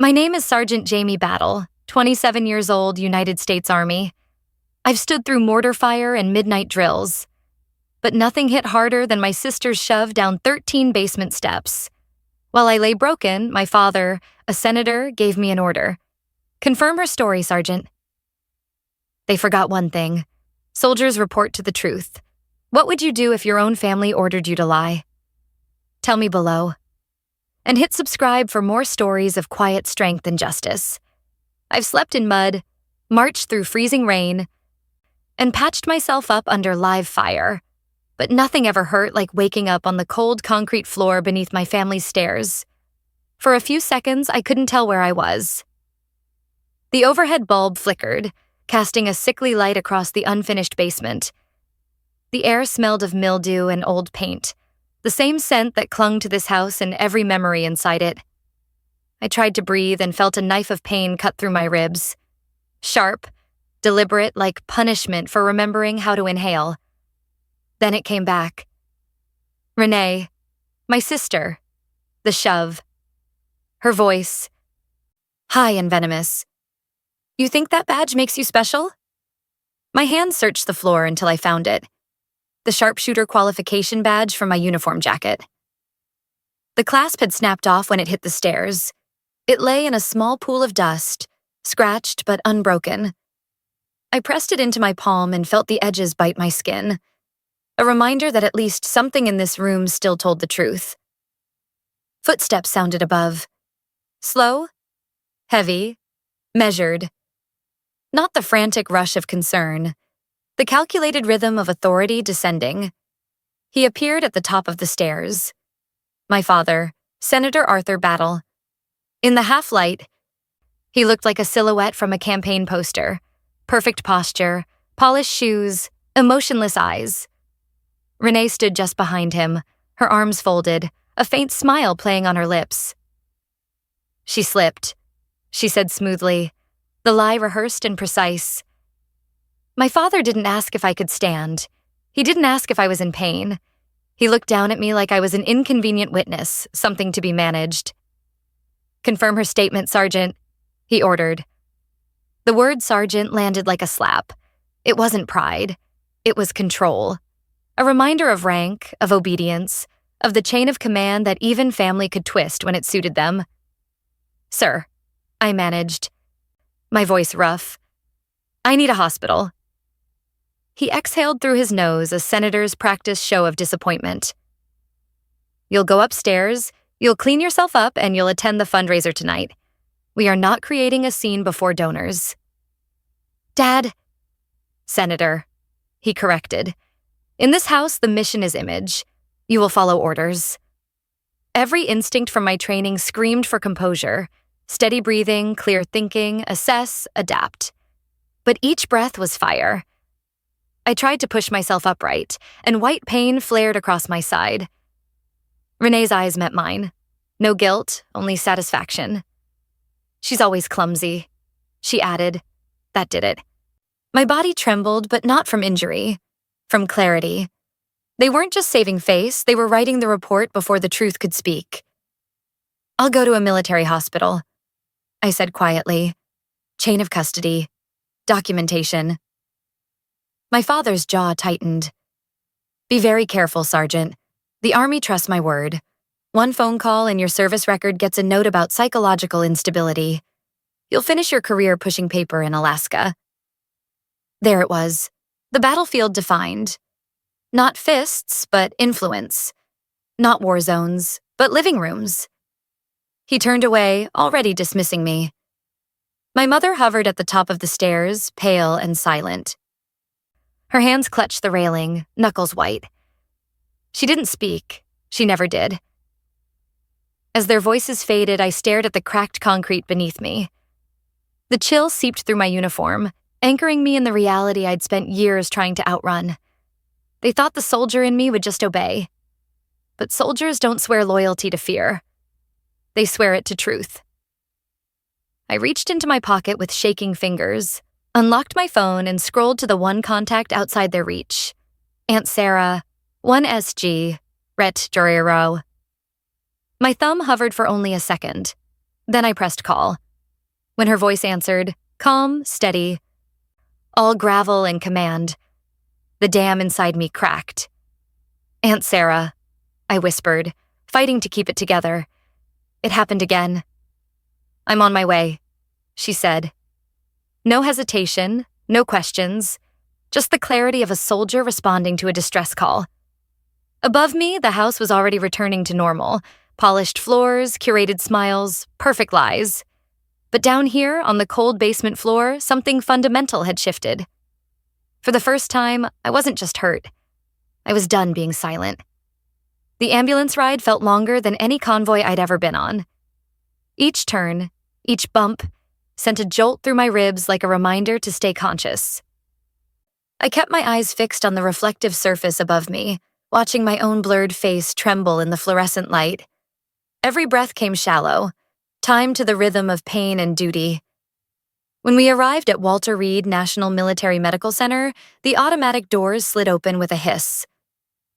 My name is Sergeant Jamie Battle, 27 years old, United States Army. I've stood through mortar fire and midnight drills, but nothing hit harder than my sister's shove down 13 basement steps. While I lay broken, my father, a senator, gave me an order. Confirm her story, Sergeant. They forgot one thing. Soldiers report to the truth. What would you do if your own family ordered you to lie? Tell me below. And hit subscribe for more stories of quiet strength and justice. I've slept in mud, marched through freezing rain, and patched myself up under live fire. But nothing ever hurt like waking up on the cold concrete floor beneath my family's stairs. For a few seconds, I couldn't tell where I was. The overhead bulb flickered, casting a sickly light across the unfinished basement. The air smelled of mildew and old paint, the same scent that clung to this house and every memory inside it. I tried to breathe and felt a knife of pain cut through my ribs. Sharp, deliberate, like punishment for remembering how to inhale. Then it came back. Renee, my sister, the shove. Her voice, high and venomous. You think that badge makes you special? My hand searched the floor until I found it. The sharpshooter qualification badge from my uniform jacket. The clasp had snapped off when it hit the stairs. It lay in a small pool of dust, scratched but unbroken. I pressed it into my palm and felt the edges bite my skin. A reminder that at least something in this room still told the truth. Footsteps sounded above. Slow, heavy, measured. Not the frantic rush of concern. The calculated rhythm of authority descending. He appeared at the top of the stairs. My father, Senator Arthur Battle. In the half-light, he looked like a silhouette from a campaign poster. Perfect posture, polished shoes, emotionless eyes. Renee stood just behind him, her arms folded, a faint smile playing on her lips. She slipped, she said smoothly, the lie rehearsed and precise. My father didn't ask if I could stand. He didn't ask if I was in pain. He looked down at me like I was an inconvenient witness, something to be managed. Confirm her statement, Sergeant, he ordered. The word sergeant landed like a slap. It wasn't pride. It was control. A reminder of rank, of obedience, of the chain of command that even family could twist when it suited them. Sir, I managed, my voice rough. I need a hospital. He exhaled through his nose, a senator's practiced show of disappointment. You'll go upstairs, you'll clean yourself up, and you'll attend the fundraiser tonight. We are not creating a scene before donors. Dad. Senator, he corrected. In this house, the mission is image. You will follow orders. Every instinct from my training screamed for composure. Steady breathing, clear thinking, assess, adapt. But each breath was fire. I tried to push myself upright, and white pain flared across my side. Renee's eyes met mine. No guilt, only satisfaction. She's always clumsy, she added. That did it. My body trembled, but not from injury, from clarity. They weren't just saving face, they were writing the report before the truth could speak. I'll go to a military hospital, I said quietly. Chain of custody. Documentation. My father's jaw tightened. Be very careful, Sergeant. The Army trusts my word. One phone call and your service record gets a note about psychological instability. You'll finish your career pushing paper in Alaska. There it was. The battlefield defined. Not fists, but influence. Not war zones, but living rooms. He turned away, already dismissing me. My mother hovered at the top of the stairs, pale and silent. Her hands clutched the railing, knuckles white. She didn't speak. She never did. As their voices faded, I stared at the cracked concrete beneath me. The chill seeped through my uniform, anchoring me in the reality I'd spent years trying to outrun. They thought the soldier in me would just obey. But soldiers don't swear loyalty to fear. They swear it to truth. I reached into my pocket with shaking fingers, unlocked my phone, and scrolled to the one contact outside their reach. Aunt Sarah, 1SG, Ret Durero. My thumb hovered for only a second. Then I pressed call. When her voice answered, calm, steady, all gravel and command, the dam inside me cracked. "Aunt Sarah," I whispered, fighting to keep it together. It happened again. "I'm on my way," she said. No hesitation, no questions, just the clarity of a soldier responding to a distress call. Above me, the house was already returning to normal. Polished floors, curated smiles, perfect lies. But down here, on the cold basement floor, something fundamental had shifted. For the first time, I wasn't just hurt. I was done being silent. The ambulance ride felt longer than any convoy I'd ever been on. Each turn, each bump, sent a jolt through my ribs like a reminder to stay conscious. I kept my eyes fixed on the reflective surface above me, watching my own blurred face tremble in the fluorescent light. Every breath came shallow, timed to the rhythm of pain and duty. When we arrived at Walter Reed National Military Medical Center, the automatic doors slid open with a hiss.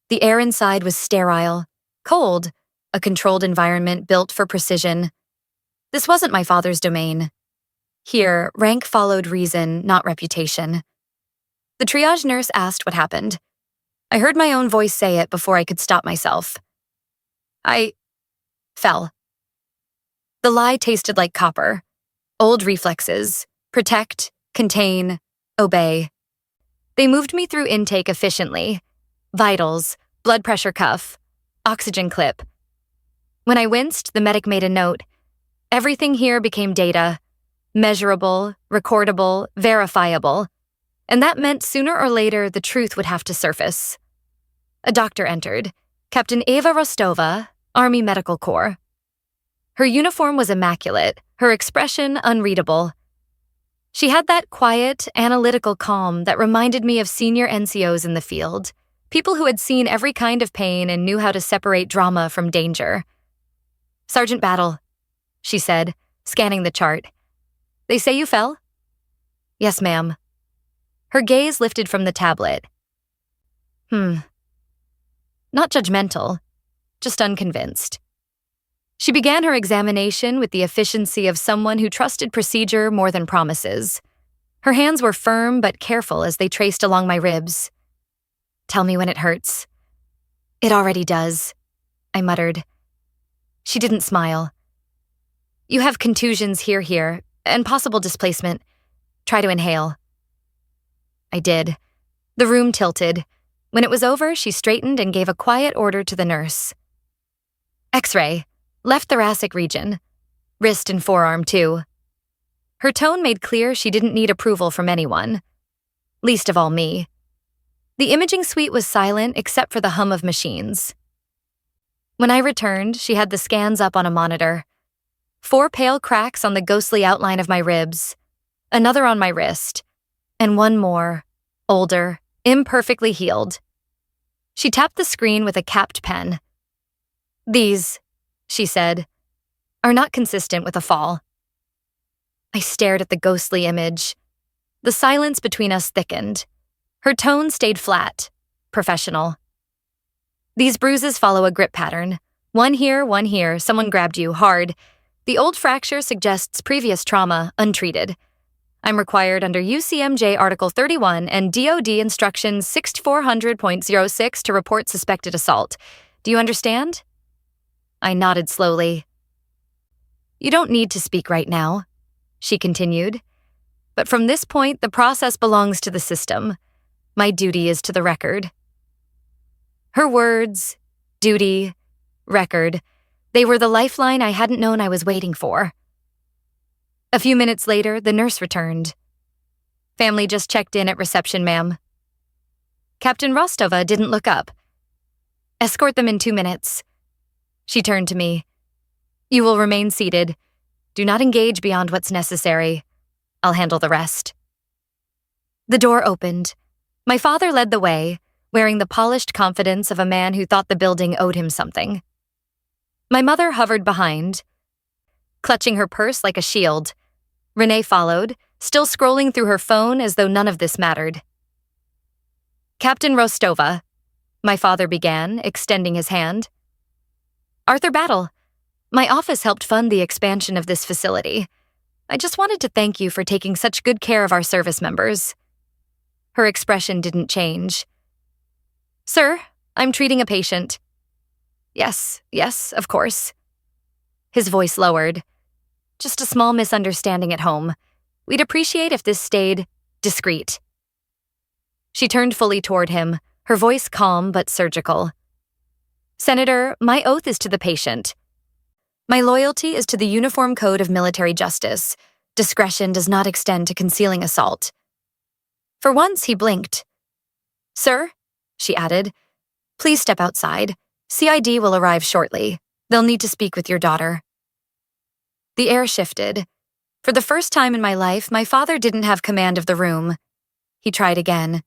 The air inside was sterile, cold, a controlled environment built for precision. This wasn't my father's domain. Here, rank followed reason, not reputation. The triage nurse asked what happened. I heard my own voice say it before I could stop myself. I fell. The lie tasted like copper. Old reflexes. Protect, contain, obey. They moved me through intake efficiently. Vitals, blood pressure cuff, oxygen clip. When I winced, the medic made a note. Everything here became data. Measurable, recordable, verifiable. And that meant sooner or later the truth would have to surface. A doctor entered. Captain Eva Rostova, Army Medical Corps. Her uniform was immaculate, her expression unreadable. She had that quiet, analytical calm that reminded me of senior NCOs in the field, people who had seen every kind of pain and knew how to separate drama from danger. "Sergeant Battle," she said, scanning the chart. "They say you fell?" "Yes, ma'am." Her gaze lifted from the tablet. Not judgmental, just unconvinced. She began her examination with the efficiency of someone who trusted procedure more than promises. Her hands were firm but careful as they traced along my ribs. "Tell me when it hurts." "It already does," I muttered. She didn't smile. "You have contusions here, and possible displacement. Try to inhale." I did. The room tilted. When it was over, she straightened and gave a quiet order to the nurse. "X-ray. Left thoracic region. Wrist and forearm, too." Her tone made clear she didn't need approval from anyone. Least of all me. The imaging suite was silent except for the hum of machines. When I returned, she had the scans up on a monitor. 4 pale cracks on the ghostly outline of my ribs, another on my wrist, and one more, older, imperfectly healed. She tapped the screen with a capped pen. "These," she said, "are not consistent with a fall." I stared at the ghostly image. The silence between us thickened. Her tone stayed flat, professional. "These bruises follow a grip pattern. One here, someone grabbed you, hard. The old fracture suggests previous trauma, untreated. I'm required under UCMJ Article 31 and DoD Instruction 6400.06 to report suspected assault. Do you understand?" I nodded slowly. "You don't need to speak right now," she continued. "But from this point, the process belongs to the system. My duty is to the record." Her words, duty, record, they were the lifeline I hadn't known I was waiting for. A few minutes later, the nurse returned. "Family just checked in at reception, ma'am." Captain Rostova didn't look up. "Escort them in 2 minutes." She turned to me. "You will remain seated. Do not engage beyond what's necessary. I'll handle the rest." The door opened. My father led the way, wearing the polished confidence of a man who thought the building owed him something. My mother hovered behind, clutching her purse like a shield. Renee followed, still scrolling through her phone as though none of this mattered. "Captain Rostova," my father began, extending his hand. "Arthur Battle." My office helped fund the expansion of this facility. I just wanted to thank you for taking such good care of our service members." Her expression didn't change. "Sir, I'm treating a patient." Yes, of course." His voice lowered. "Just a small misunderstanding at home. We'd appreciate if this stayed discreet." She turned fully toward him, her voice calm but surgical. "Senator, my oath is to the patient. My loyalty is to the Uniform Code of Military Justice. Discretion does not extend to concealing assault." For once, he blinked. "Sir," she added, "please step outside. CID will arrive shortly. They'll need to speak with your daughter." The air shifted. For the first time in my life, my father didn't have command of the room. He tried again.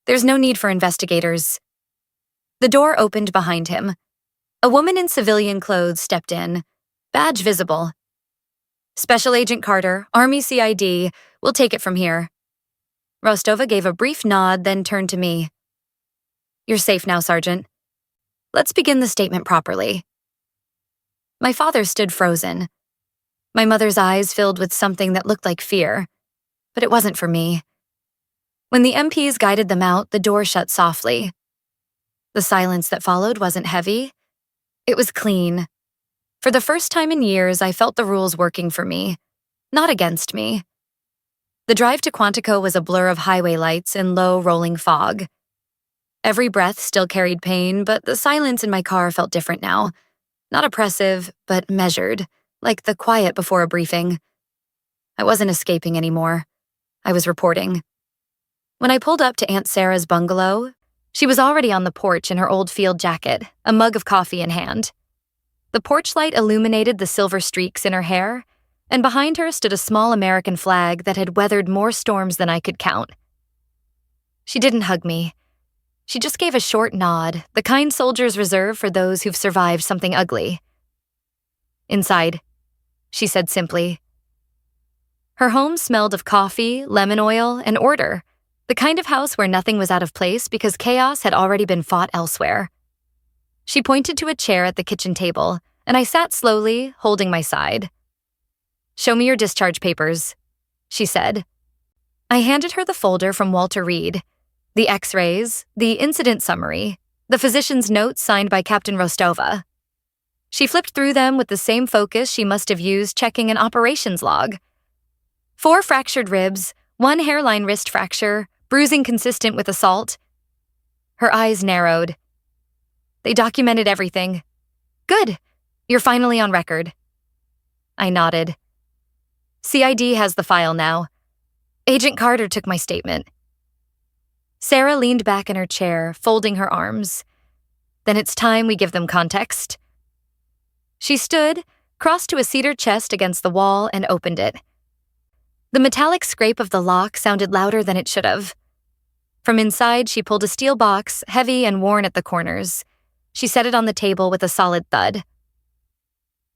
"There's no need for investigators." The door opened behind him. A woman in civilian clothes stepped in, badge visible. "Special Agent Carter, Army CID, we'll take it from here." Rostova gave a brief nod, then turned to me. "You're safe now, Sergeant. Let's begin the statement properly." My father stood frozen. My mother's eyes filled with something that looked like fear, but it wasn't for me. When the MPs guided them out, the door shut softly. The silence that followed wasn't heavy. It was clean. For the first time in years, I felt the rules working for me, not against me. The drive to Quantico was a blur of highway lights and low, rolling fog. Every breath still carried pain, but the silence in my car felt different now. Not oppressive, but measured, like the quiet before a briefing. I wasn't escaping anymore. I was reporting. When I pulled up to Aunt Sarah's bungalow, she was already on the porch in her old field jacket, a mug of coffee in hand. The porch light illuminated the silver streaks in her hair, and behind her stood a small American flag that had weathered more storms than I could count. She didn't hug me. She just gave a short nod, the kind soldiers reserve for those who've survived something ugly. "Inside," she said simply. Her home smelled of coffee, lemon oil, and order, the kind of house where nothing was out of place because chaos had already been fought elsewhere. She pointed to a chair at the kitchen table, and I sat slowly, holding my side. "Show me your discharge papers," she said. I handed her the folder from Walter Reed, the x-rays, the incident summary, the physician's notes signed by Captain Rostova. She flipped through them with the same focus she must have used checking an operations log. 4 fractured ribs, 1 hairline wrist fracture, bruising consistent with assault. Her eyes narrowed. "They documented everything." "Good. You're finally on record." I nodded. "CID has the file now. Agent Carter took my statement." Sarah leaned back in her chair, folding her arms. "Then it's time we give them context." She stood, crossed to a cedar chest against the wall, and opened it. The metallic scrape of the lock sounded louder than it should have. From inside, she pulled a steel box, heavy and worn at the corners. She set it on the table with a solid thud.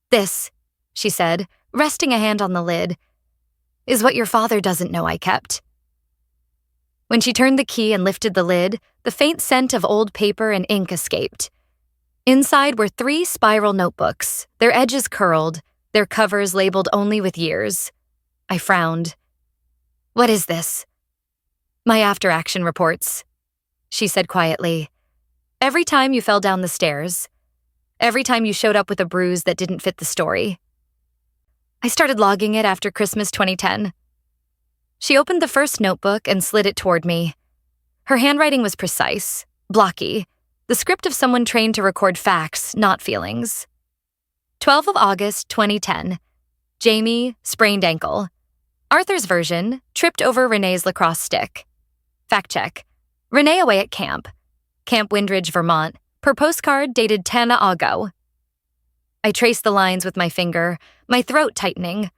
"This," she said, resting a hand on the lid, "is what your father doesn't know I kept." When she turned the key and lifted the lid, the faint scent of old paper and ink escaped. Inside were 3 spiral notebooks, their edges curled, their covers labeled only with years. I frowned. "What is this?" "My after-action reports," she said quietly. "Every time you fell down the stairs. Every time you showed up with a bruise that didn't fit the story. I started logging it after Christmas 2010. She opened the first notebook and slid it toward me. Her handwriting was precise, blocky, the script of someone trained to record facts, not feelings. 12 of August 2010. Jamie, sprained ankle. Arthur's version, tripped over Renee's lacrosse stick. Fact check. Renee away at camp. Camp Windridge, Vermont, per postcard dated 10 ago. I traced the lines with my finger, my throat tightening.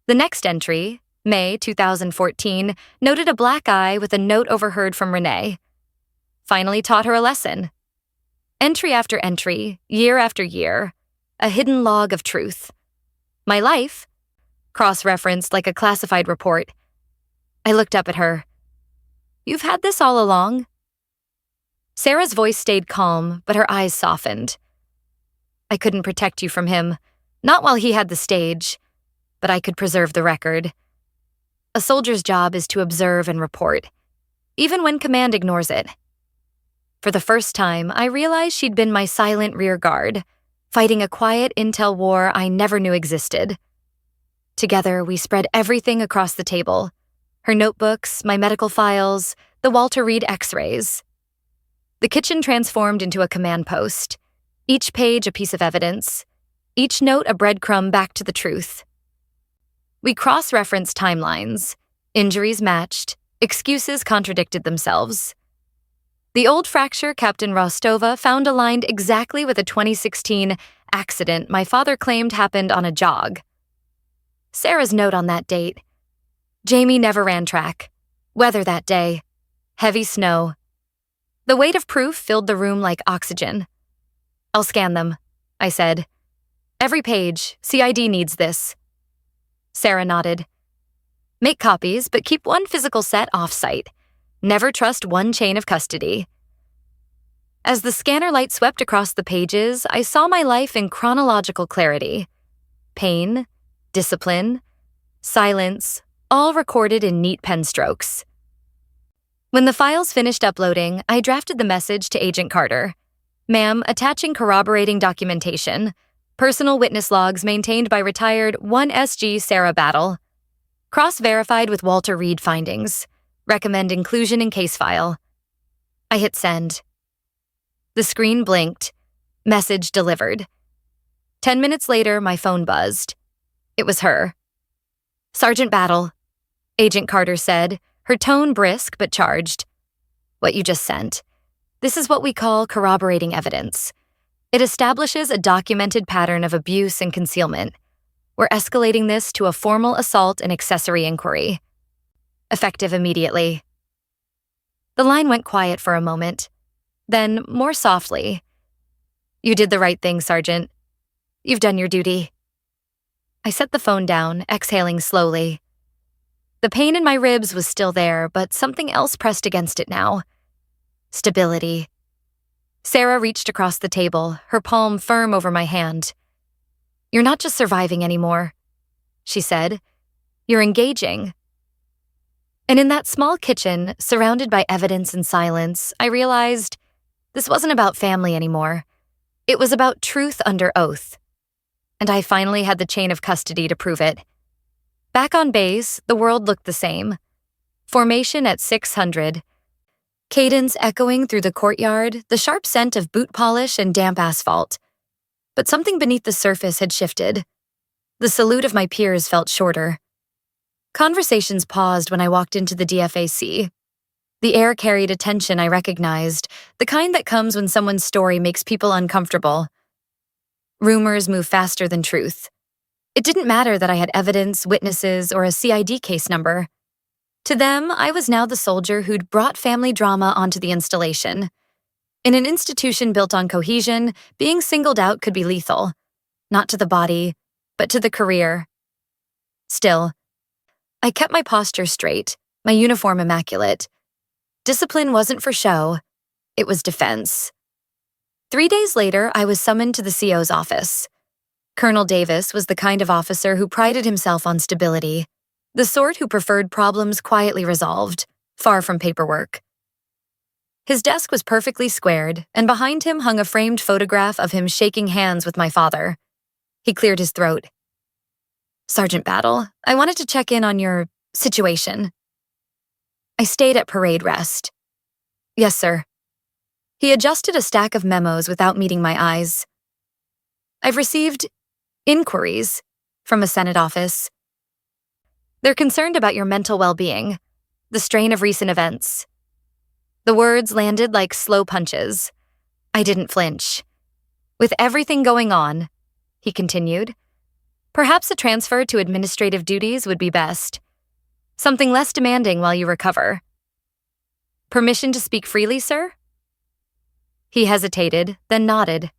The next entry, May 2014, noted a black eye with a note overheard from Renee. Finally taught her a lesson. Entry after entry, year after year, a hidden log of truth. My life, cross-referenced like a classified report. I looked up at her. "You've had this all along?" Sarah's voice stayed calm, but her eyes softened. I couldn't protect you from him, not while he had the stage, but I could preserve the record. A soldier's job is to observe and report, even when command ignores it. For the first time, I realized she'd been my silent rear guard, fighting a quiet intel war I never knew existed. Together, we spread everything across the table: her notebooks, my medical files, the Walter Reed x-rays. The kitchen transformed into a command post, each page a piece of evidence, each note a breadcrumb back to the truth. We cross-referenced timelines, injuries matched, excuses contradicted themselves. The old fracture Captain Rostova found aligned exactly with a 2016 accident my father claimed happened on a jog. Sarah's note on that date: Jamie never ran track. Weather that day: heavy snow. The weight of proof filled the room like oxygen. "I'll scan them," I said. "Every page. CID needs this." Sarah nodded. "Make copies, but keep one physical set off-site. Never trust one chain of custody." As the scanner light swept across the pages, I saw my life in chronological clarity. Pain, discipline, silence, all recorded in neat pen strokes. When the files finished uploading, I drafted the message to Agent Carter. "Ma'am, attaching corroborating documentation. Personal witness logs maintained by retired 1SG Sarah Battle. Cross-verified with Walter Reed findings. Recommend inclusion in case file." I hit send. The screen blinked. Message delivered. 10 minutes later, my phone buzzed. It was her. "Sergeant Battle," Agent Carter said, her tone brisk but charged. "What you just sent. This is what we call corroborating evidence. It establishes a documented pattern of abuse and concealment. We're escalating this to a formal assault and accessory inquiry. Effective immediately." The line went quiet for a moment. Then, more softly, "You did the right thing, Sergeant. You've done your duty." I set the phone down, exhaling slowly. The pain in my ribs was still there, but something else pressed against it now. Stability. Sarah reached across the table, her palm firm over my hand. "You're not just surviving anymore," she said. "You're engaging." And in that small kitchen, surrounded by evidence and silence, I realized this wasn't about family anymore. It was about truth under oath. And I finally had the chain of custody to prove it. Back on base, the world looked the same. Formation at 600. Cadence echoing through the courtyard, the sharp scent of boot polish and damp asphalt. But something beneath the surface had shifted. The salute of my peers felt shorter. Conversations paused when I walked into the DFAC. The air carried a tension I recognized, the kind that comes when someone's story makes people uncomfortable. Rumors move faster than truth. It didn't matter that I had evidence, witnesses, or a CID case number. To them, I was now the soldier who'd brought family drama onto the installation. In an institution built on cohesion, being singled out could be lethal. Not to the body, but to the career. Still, I kept my posture straight, my uniform immaculate. Discipline wasn't for show. It was defense. 3 days later, I was summoned to the CO's office. Colonel Davis was the kind of officer who prided himself on stability, the sort who preferred problems quietly resolved, far from paperwork. His desk was perfectly squared, and behind him hung a framed photograph of him shaking hands with my father. He cleared his throat. "Sergeant Battle, I wanted to check in on your situation." I stayed at parade rest. "Yes, sir." He adjusted a stack of memos without meeting my eyes. "I've received inquiries from a Senate office. They're concerned about your mental well-being, the strain of recent events." The words landed like slow punches. I didn't flinch. "With everything going on," he continued, "perhaps a transfer to administrative duties would be best. Something less demanding while you recover." "Permission to speak freely, sir?" He hesitated, then nodded.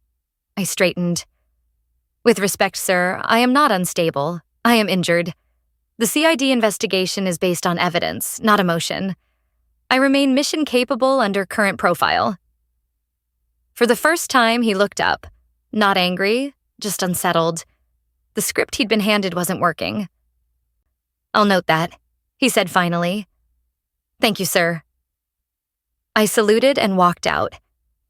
I straightened. "With respect, sir, I am not unstable. I am injured. The CID investigation is based on evidence, not emotion. I remain mission-capable under current profile." For the first time, he looked up, Not angry, just unsettled. The script he'd been handed wasn't working. "I'll note that," he said finally. "Thank you, sir." I saluted and walked out.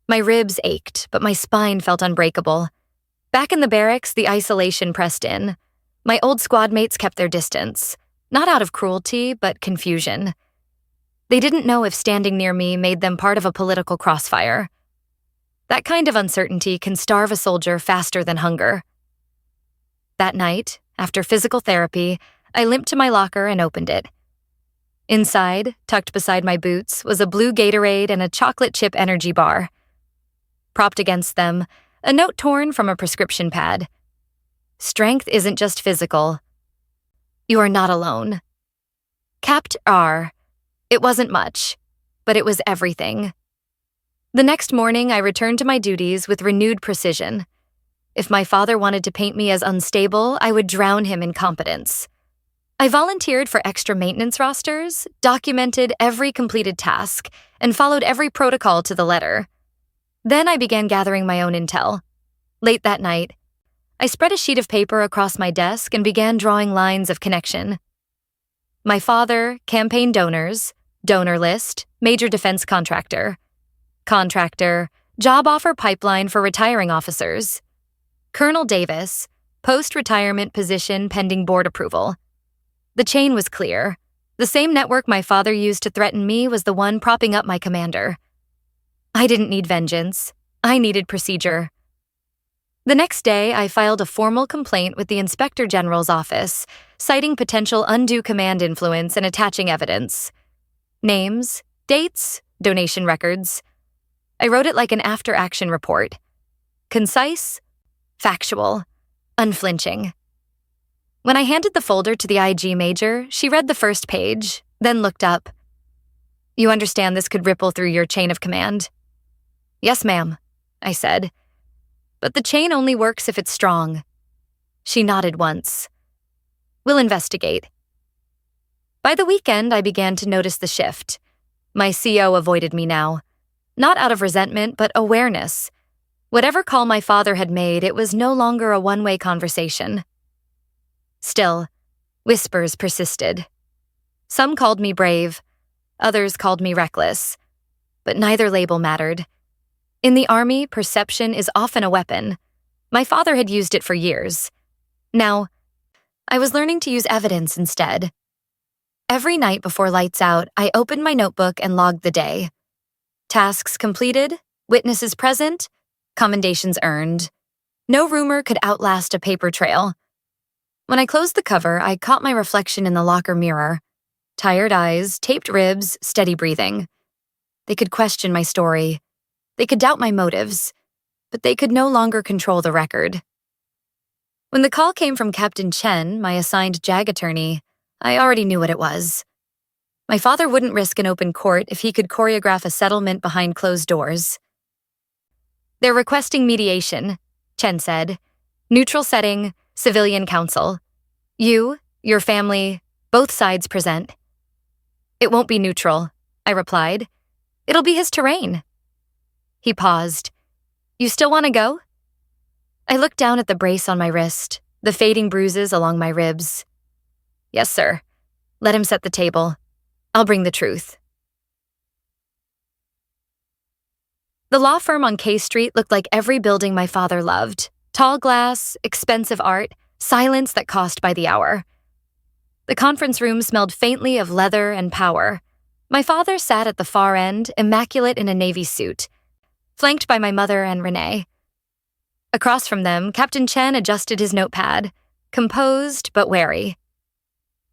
My ribs ached, but my spine felt unbreakable. Back in the barracks, the isolation pressed in. My old squad mates kept their distance, not out of cruelty, but confusion. They didn't know if standing near me made them part of a political crossfire. That kind of uncertainty can starve a soldier faster than hunger. That night, after physical therapy, I limped to my locker and opened it. Inside, tucked beside my boots, was a blue Gatorade and a chocolate chip energy bar. Propped against them, a note torn from a prescription pad. "Strength isn't just physical. You are not alone." Capt R. It wasn't much, but it was everything. The next morning, I returned to my duties with renewed precision. If my father wanted to paint me as unstable, I would drown him in competence. I volunteered for extra maintenance rosters, documented every completed task, and followed every protocol to the letter. Then I began gathering my own intel. Late that night, I spread a sheet of paper across my desk and began drawing lines of connection. My father, campaign donors, donor list, major defense contractor. Contractor, job offer pipeline for retiring officers. Colonel Davis, post-retirement position pending board approval. The chain was clear. The same network my father used to threaten me was the one propping up my commander. I didn't need vengeance. I needed procedure. The next day, I filed a formal complaint with the Inspector General's office, citing potential undue command influence and attaching evidence. Names, dates, donation records. I wrote it like an after-action report. Concise, factual, unflinching. When I handed the folder to the IG major, she read the first page, then looked up. "You understand this could ripple through your chain of command?" "Yes, ma'am," I said. "But the chain only works if it's strong." She nodded once. "We'll investigate." By the weekend, I began to notice the shift. My CO avoided me now. Not out of resentment, but awareness. Whatever call my father had made, it was no longer a one-way conversation. Still, whispers persisted. Some called me brave, others called me reckless, but neither label mattered. In the Army, perception is often a weapon. My father had used it for years. Now, I was learning to use evidence instead. Every night before lights out, I opened my notebook and logged the day. Tasks completed, witnesses present, commendations earned. No rumor could outlast a paper trail. When I closed the cover, I caught my reflection in the locker mirror. Tired eyes, taped ribs, steady breathing. They could question my story. They could doubt my motives, but they could no longer control the record. When the call came from Captain Chen, my assigned JAG attorney, I already knew what it was. My father wouldn't risk an open court if he could choreograph a settlement behind closed doors. "They're requesting mediation," Chen said. "Neutral setting, civilian counsel. You, your family, both sides present." "It won't be neutral," I replied. "It'll be his terrain." He paused. "You still want to go?" I looked down at the brace on my wrist, the fading bruises along my ribs. "Yes, sir. Let him set the table. I'll bring the truth." The law firm on K Street looked like every building my father loved. Tall glass, expensive art, silence that cost by the hour. The conference room smelled faintly of leather and power. My father sat at the far end, immaculate in a navy suit, flanked by my mother and Renee. Across from them, Captain Chen adjusted his notepad, composed but wary.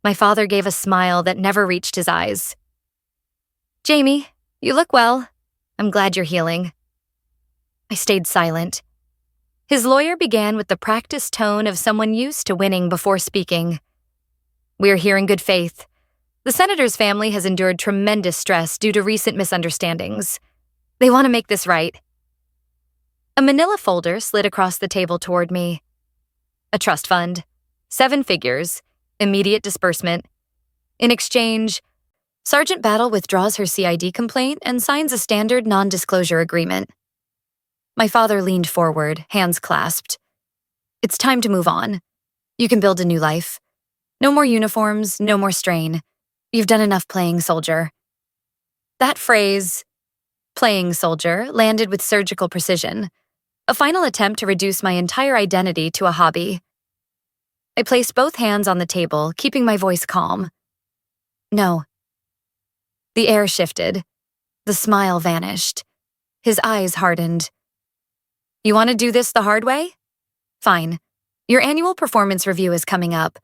My father gave a smile that never reached his eyes. "Jamie, you look well. I'm glad you're healing." I stayed silent. His lawyer began with the practiced tone of someone used to winning before speaking. "We're here in good faith. The senator's family has endured tremendous stress due to recent misunderstandings. They want to make this right." A manila folder slid across the table toward me. "A trust fund. 7 figures. Immediate disbursement. In exchange, Sergeant Battle withdraws her CID complaint and signs a standard non-disclosure agreement." My father leaned forward, hands clasped. It's time to move on. You can build a new life. No more uniforms, no more strain. You've done enough playing soldier. That phrase, playing soldier, landed with surgical precision, a final attempt to reduce my entire identity to a hobby. I placed both hands on the table, keeping my voice calm. No. The air shifted. The smile vanished. His eyes hardened. You want to do this the hard way? Fine. Your annual performance review is coming up.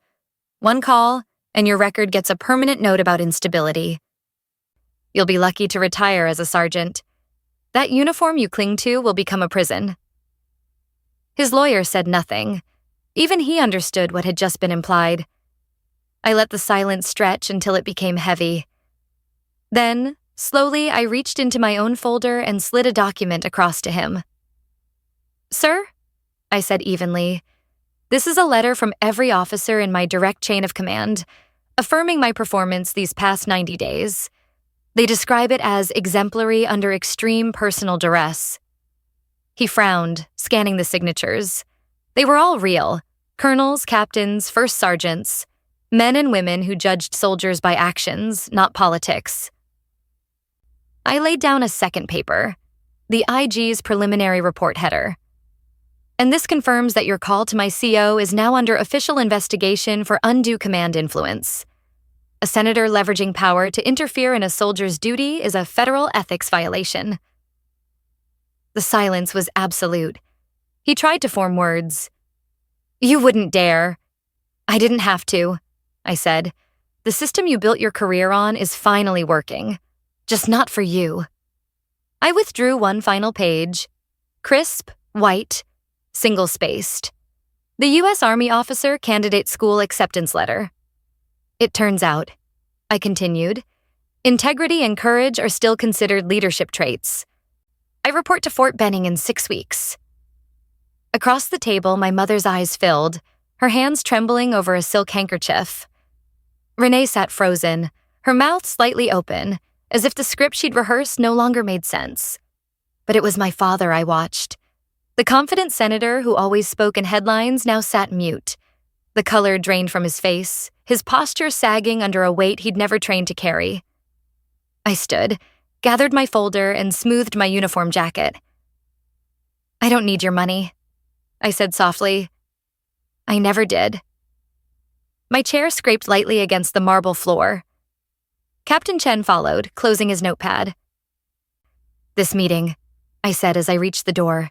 One call, and your record gets a permanent note about instability. You'll be lucky to retire as a sergeant. That uniform you cling to will become a prison. His lawyer said nothing. Even he understood what had just been implied. I let the silence stretch until it became heavy. Then, slowly, I reached into my own folder and slid a document across to him. Sir, I said evenly, this is a letter from every officer in my direct chain of command, affirming my performance these past 90 days. They describe it as exemplary under extreme personal duress. He frowned, scanning the signatures. They were all real. Colonels, captains, first sergeants. Men and women who judged soldiers by actions, not politics. I laid down a second paper, the IG's preliminary report header. And this confirms that your call to my CO is now under official investigation for undue command influence. A senator leveraging power to interfere in a soldier's duty is a federal ethics violation. The silence was absolute. He tried to form words. You wouldn't dare. I didn't have to, I said. The system you built your career on is finally working. Just not for you. I withdrew one final page. Crisp, white, single-spaced. The U.S. Army Officer Candidate School Acceptance Letter. It turns out, I continued, integrity and courage are still considered leadership traits. I report to Fort Benning in 6 weeks. Across the table, my mother's eyes filled, her hands trembling over a silk handkerchief. Renee sat frozen, her mouth slightly open, as if the script she'd rehearsed no longer made sense. But it was my father I watched. The confident senator who always spoke in headlines now sat mute. The color drained from his face, his posture sagging under a weight he'd never trained to carry. I stood, gathered my folder, and smoothed my uniform jacket. I don't need your money, I said softly. I never did. My chair scraped lightly against the marble floor. Captain Chen followed, closing his notepad. This meeting, I said as I reached the door,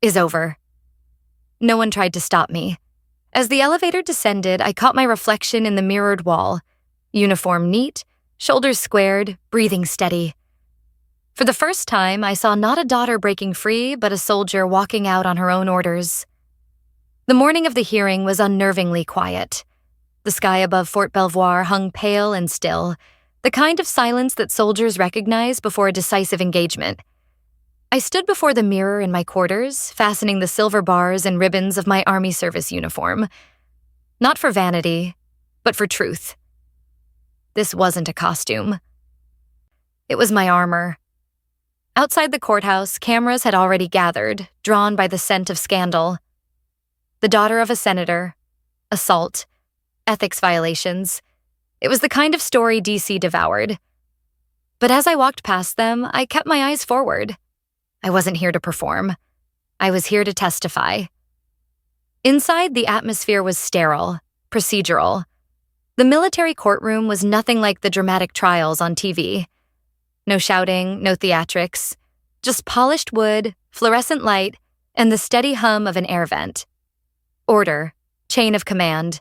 is over. No one tried to stop me. As the elevator descended, I caught my reflection in the mirrored wall. Uniform neat, shoulders squared, breathing steady. For the first time, I saw not a daughter breaking free, but a soldier walking out on her own orders. The morning of the hearing was unnervingly quiet. The sky above Fort Belvoir hung pale and still, the kind of silence that soldiers recognize before a decisive engagement. I stood before the mirror in my quarters, fastening the silver bars and ribbons of my Army service uniform. Not for vanity, but for truth. This wasn't a costume. It was my armor. Outside the courthouse, cameras had already gathered, drawn by the scent of scandal. The daughter of a senator, assault, ethics violations. It was the kind of story DC devoured. But as I walked past them, I kept my eyes forward. I wasn't here to perform. I was here to testify. Inside, the atmosphere was sterile, procedural. The military courtroom was nothing like the dramatic trials on TV. No shouting, no theatrics, just polished wood, fluorescent light, and the steady hum of an air vent. Order, chain of command.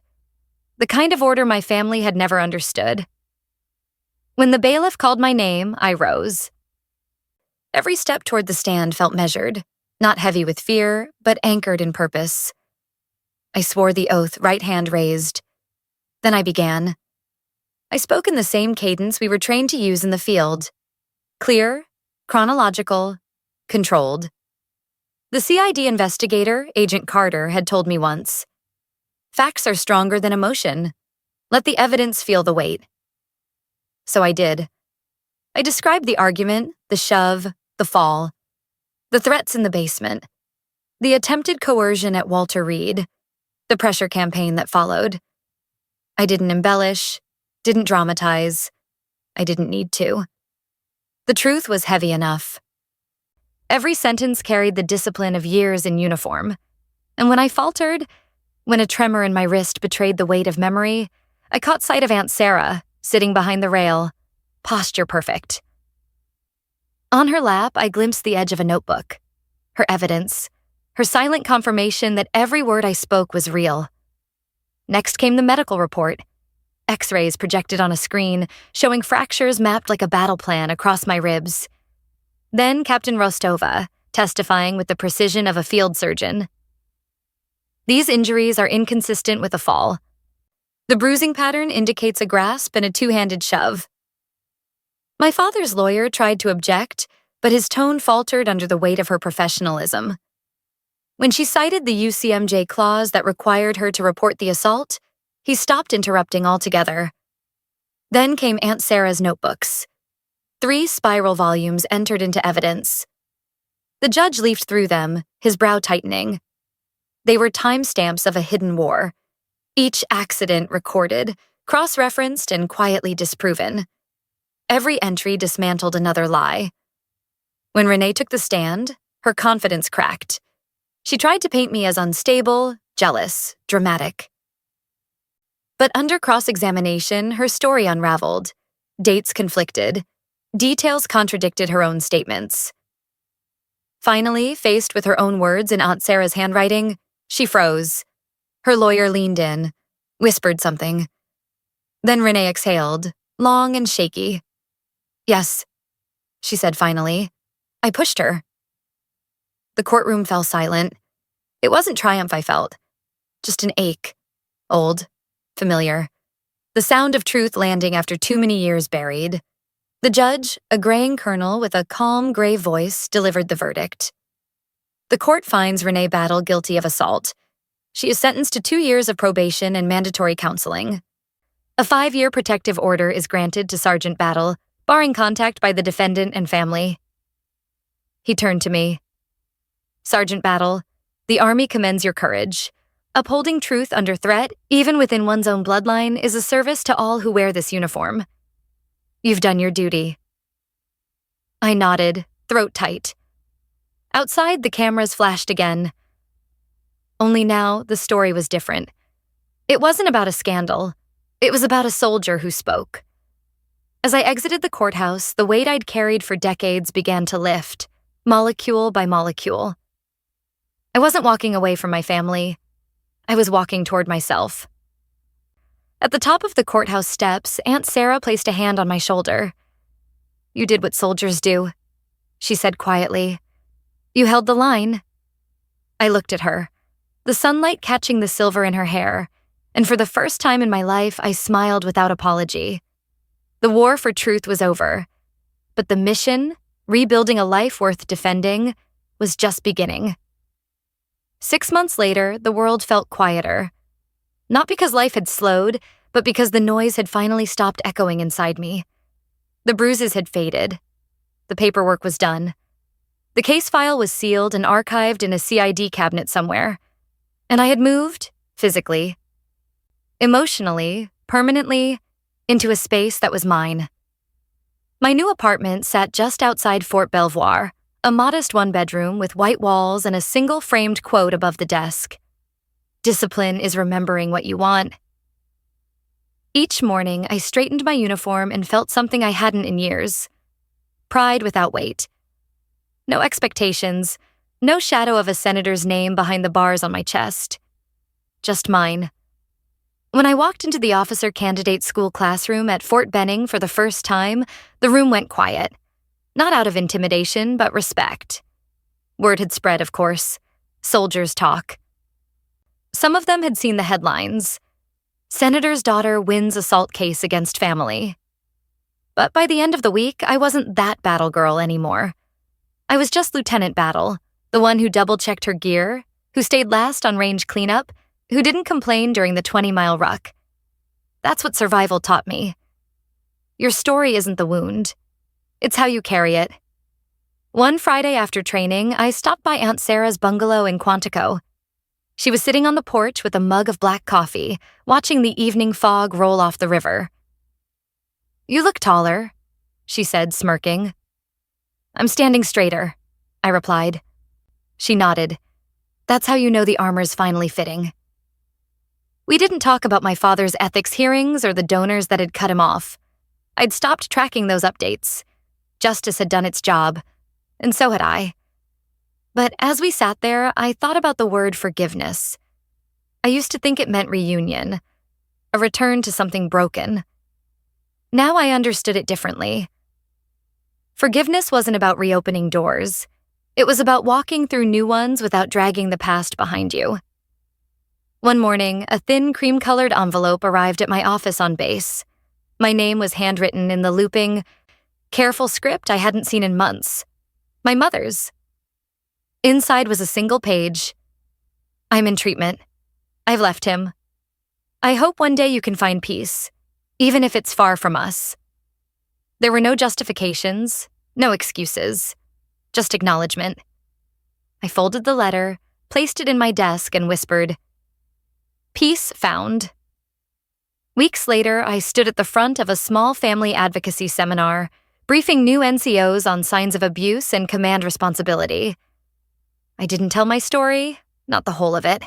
The kind of order my family had never understood. When the bailiff called my name, I rose. Every step toward the stand felt measured, not heavy with fear, but anchored in purpose. I swore the oath, right hand raised. Then I began. I spoke in the same cadence we were trained to use in the field. Clear, chronological, controlled. The CID investigator, Agent Carter, had told me once, facts are stronger than emotion. Let the evidence feel the weight. So I did. I described the argument, the shove, the fall. The threats in the basement, the attempted coercion at Walter Reed, the pressure campaign that followed. I didn't embellish, didn't dramatize. I didn't need to. The truth was heavy enough. Every sentence carried the discipline of years in uniform. And when I faltered, when a tremor in my wrist betrayed the weight of memory, I caught sight of Aunt Sarah, sitting behind the rail, posture perfect. On her lap, I glimpsed the edge of a notebook. Her evidence, her silent confirmation that every word I spoke was real. Next came the medical report. X-rays projected on a screen, showing fractures mapped like a battle plan across my ribs. Then Captain Rostova, testifying with the precision of a field surgeon. These injuries are inconsistent with a fall. The bruising pattern indicates a grasp and a two-handed shove. My father's lawyer tried to object, but his tone faltered under the weight of her professionalism. When she cited the UCMJ clause that required her to report the assault, he stopped interrupting altogether. Then came Aunt Sarah's notebooks. 3 spiral volumes entered into evidence. The judge leafed through them, his brow tightening. They were timestamps of a hidden war. Each accident recorded, cross-referenced, and quietly disproven. Every entry dismantled another lie. When Renee took the stand, her confidence cracked. She tried to paint me as unstable, jealous, dramatic. But under cross-examination, her story unraveled. Dates conflicted. Details contradicted her own statements. Finally, faced with her own words in Aunt Sarah's handwriting, she froze. Her lawyer leaned in, whispered something. Then Renee exhaled, long and shaky. "Yes," she said finally. "I pushed her." The courtroom fell silent. It wasn't triumph I felt, just an ache. Old, familiar. The sound of truth landing after too many years buried. The judge, a graying colonel with a calm, gray voice, delivered the verdict. The court finds Renee Battle guilty of assault. She is sentenced to 2 years of probation and mandatory counseling. A 5-year protective order is granted to Sergeant Battle, barring contact by the defendant and family. He turned to me. "Sergeant Battle, the Army commends your courage. Upholding truth under threat, even within one's own bloodline, is a service to all who wear this uniform. You've done your duty." I nodded, throat tight. Outside, the cameras flashed again. Only now, the story was different. It wasn't about a scandal. It was about a soldier who spoke. As I exited the courthouse, the weight I'd carried for decades began to lift, molecule by molecule. I wasn't walking away from my family. I was walking toward myself. At the top of the courthouse steps, Aunt Sarah placed a hand on my shoulder. "You did what soldiers do," she said quietly. "You held the line." I looked at her, the sunlight catching the silver in her hair, and for the first time in my life, I smiled without apology. The war for truth was over, but the mission, rebuilding a life worth defending, was just beginning. 6 months later, the world felt quieter. Not because life had slowed, but because the noise had finally stopped echoing inside me. The bruises had faded. The paperwork was done. The case file was sealed and archived in a CID cabinet somewhere. And I had moved, physically, emotionally, permanently, into a space that was mine. My new apartment sat just outside Fort Belvoir, a modest 1-bedroom with white walls and a single framed quote above the desk. "Discipline is remembering what you want." Each morning, I straightened my uniform and felt something I hadn't in years. Pride without weight. No expectations, no shadow of a senator's name behind the bars on my chest. Just mine. When I walked into the officer candidate school classroom at Fort Benning for the first time, the room went quiet. Not out of intimidation, but respect. Word had spread, of course. Soldiers talk. Some of them had seen the headlines. "Senator's daughter wins assault case against family." But by the end of the week, I wasn't that battle girl anymore. I was just Lieutenant Battle, the one who double-checked her gear, who stayed last on range cleanup, who didn't complain during the 20-mile ruck. That's what survival taught me. Your story isn't the wound. It's how you carry it. One Friday after training, I stopped by Aunt Sarah's bungalow in Quantico. She was sitting on the porch with a mug of black coffee, watching the evening fog roll off the river. "You look taller," she said, smirking. "I'm standing straighter," I replied. She nodded. "That's how you know the armor's finally fitting." We didn't talk about my father's ethics hearings or the donors that had cut him off. I'd stopped tracking those updates. Justice had done its job, and so had I. But as we sat there, I thought about the word forgiveness. I used to think it meant reunion, a return to something broken. Now I understood it differently. Forgiveness wasn't about reopening doors. It was about walking through new ones without dragging the past behind you. One morning, a thin cream-colored envelope arrived at my office on base. My name was handwritten in the looping, careful script I hadn't seen in months. My mother's. Inside was a single page. "I'm in treatment. I've left him. I hope one day you can find peace, even if it's far from us." There were no justifications, no excuses, just acknowledgement. I folded the letter, placed it in my desk, and whispered, "Peace found." Weeks later, I stood at the front of a small family advocacy seminar, briefing new NCOs on signs of abuse and command responsibility. I didn't tell my story, not the whole of it.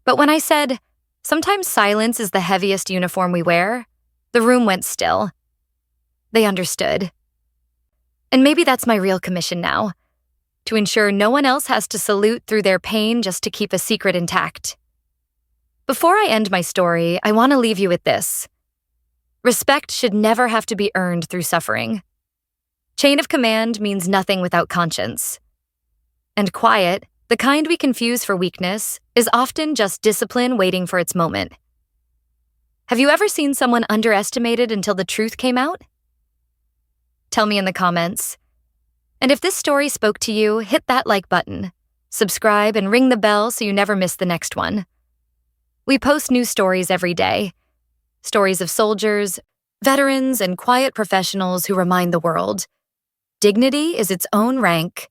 But when I said, "Sometimes silence is the heaviest uniform we wear," the room went still. They understood. And maybe that's my real commission now, to ensure no one else has to salute through their pain just to keep a secret intact. Before I end my story, I want to leave you with this. Respect should never have to be earned through suffering. Chain of command means nothing without conscience. And quiet, the kind we confuse for weakness, is often just discipline waiting for its moment. Have you ever seen someone underestimated until the truth came out? Tell me in the comments. And if this story spoke to you, hit that like button, subscribe, and ring the bell so you never miss the next one. We post new stories every day. Stories of soldiers, veterans, and quiet professionals who remind the world. Dignity is its own rank,